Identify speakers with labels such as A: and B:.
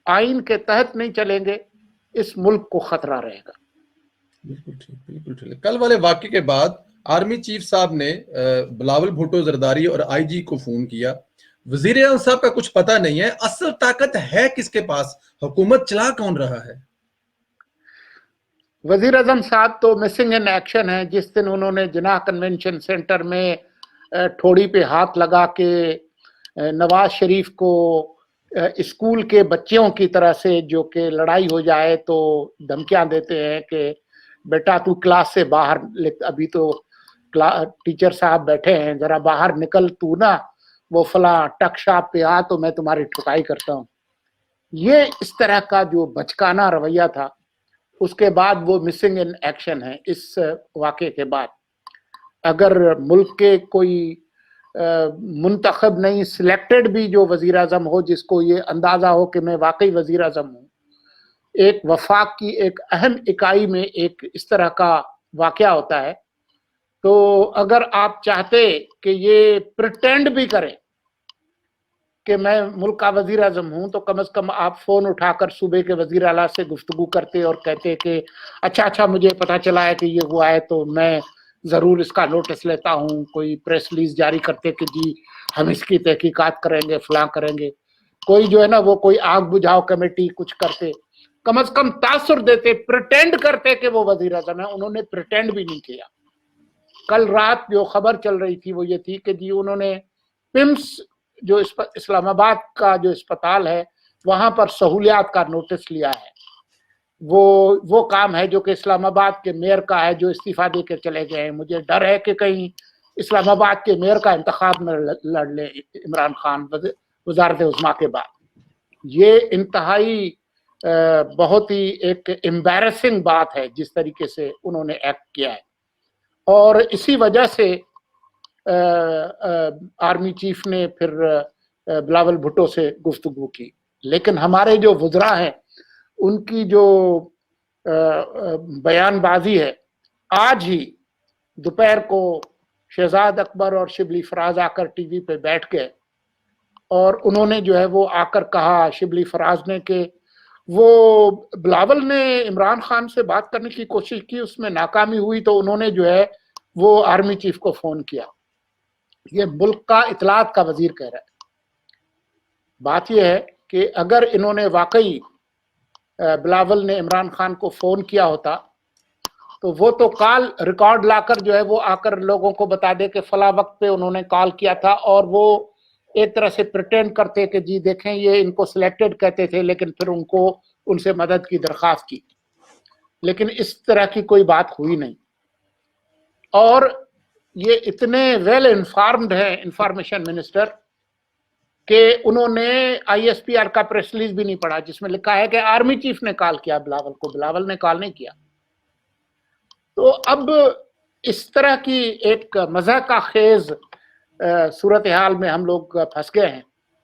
A: آئین کے تحت نہیں چلیں گے اس ملک کو خطرہ رہے گا۔
B: بالکل ٹھیک، بالکل ٹھیک۔ کل والے واقعے کے بعد آرمی چیف صاحب نے بلاول بھٹو زرداری اور آئی جی کو فون کیا۔ وزیر اعظم صاحب کا کچھ پتہ نہیں ہے، اصل طاقت ہے کس کے پاس، حکومت چلا کون رہا ہے؟
A: وزیر اعظم صاحب تو مسنگ ان ایکشن ہیں۔ جس دن انہوں نے جناح کنونشن سینٹر میں ٹھوڑی پہ ہاتھ لگا کے نواز شریف کو اسکول کے بچوں کی طرح سے جو کہ لڑائی ہو جائے تو دھمکیاں دیتے ہیں کہ بیٹا تو کلاس سے باہر، ابھی تو ٹیچر صاحب بیٹھے ہیں، ذرا باہر نکل تو نا، وہ فلاں ٹک شاپ پہ آ تو میں تمہاری ٹھکائی کرتا ہوں۔ یہ اس طرح کا جو بچکانہ رویہ تھا، اس کے بعد وہ مسنگ ان ایکشن ہے۔ اس واقعے کے بعد اگر ملک کے کوئی منتخب نہیں، سلیکٹڈ بھی جو وزیر اعظم ہو، جس کو یہ اندازہ ہو کہ میں واقعی وزیر اعظم ہوں، ایک وفاق کی ایک اہم اکائی میں ایک اس طرح کا واقعہ ہوتا ہے، تو اگر آپ چاہتے کہ یہ پریٹینڈ بھی کریں کہ میں ملک کا وزیر اعظم ہوں، تو کم از کم آپ فون اٹھا کر صوبے کے وزیر اعلیٰ سے گفتگو کرتے اور کہتے کہ اچھا مجھے پتا چلا ہے کہ یہ ہوا ہے، تو میں ضرور اس کا نوٹس لیتا ہوں، کوئی پریس ریلیز جاری کرتے کہ جی ہم اس کی تحقیقات کریں گے، فلاں کریں گے، کوئی جو ہے نا وہ کوئی آگ بجھاؤ کمیٹی کچھ کرتے، کم از کم تاثر دیتے، پریٹینڈ کرتے کہ وہ وزیر اعظم ہے۔ انہوں نے پریٹینڈ بھی نہیں کیا۔ کل رات جو خبر چل رہی تھی وہ یہ تھی کہ جی انہوں نے پمس جو اسلام آباد کا جو اسپتال ہے وہاں پر سہولیات کا نوٹس لیا ہے۔ وہ کام ہے جو کہ اسلام آباد کے میئر کا ہے، جو استعفیٰ دے کے چلے گئے ہیں۔ مجھے ڈر ہے کہ کہیں اسلام آباد کے میئر کا انتخاب میں لڑ لے عمران خان وزارت عظمیٰ کے بعد۔ یہ انتہائی بہت ہی ایک امبیرسنگ بات ہے جس طریقے سے انہوں نے ایکٹ کیا ہے، اور اسی وجہ سے آرمی چیف نے پھر بلاول بھٹو سے گفتگو کی۔ لیکن ہمارے جو وزراء ہیں ان کی جو بیان بازی ہے، آج ہی دوپہر کو شہزاد اکبر اور شبلی فراز آ کر ٹی وی پہ بیٹھ گئے، اور انہوں نے جو ہے وہ آ کر کہا شبلی فراز نے کہ وہ بلاول نے عمران خان سے بات کرنے کی کوشش کی، اس میں ناکامی ہوئی، تو انہوں نے جو ہے وہ آرمی چیف کو فون کیا۔ یہ ملک کا اطلاعات کا وزیر کہہ رہا ہے۔ بات یہ ہے کہ اگر انہوں نے واقعی بلاول نے عمران خان کو فون کیا ہوتا تو وہ تو کال ریکارڈ لا کر جو ہے وہ آ کر لوگوں کو بتا دے کہ فلاں وقت پہ انہوں نے کال کیا تھا، اور وہ ایک طرح سے پریٹینڈ کرتے کہ جی دیکھیں یہ ان کو سلیکٹڈ کہتے تھے، لیکن پھر ان سے مدد کی درخواست کی۔ لیکن اس طرح کی کوئی بات ہوئی نہیں، اور یہ اتنے ویل انفارمڈ ہیں انفارمیشن منسٹر کہ انہوں نے آئی ایس پی آر کا پریس ریلیز بھی نہیں پڑھا جس میں لکھا ہے کہ آرمی چیف نے کال کیا بلاول کو، بلاول نے کال نہیں کیا۔ تو اب اس طرح کی ایک مزاح کا خیز صورتحال میں ہم لوگ پھنس گئے ہیں،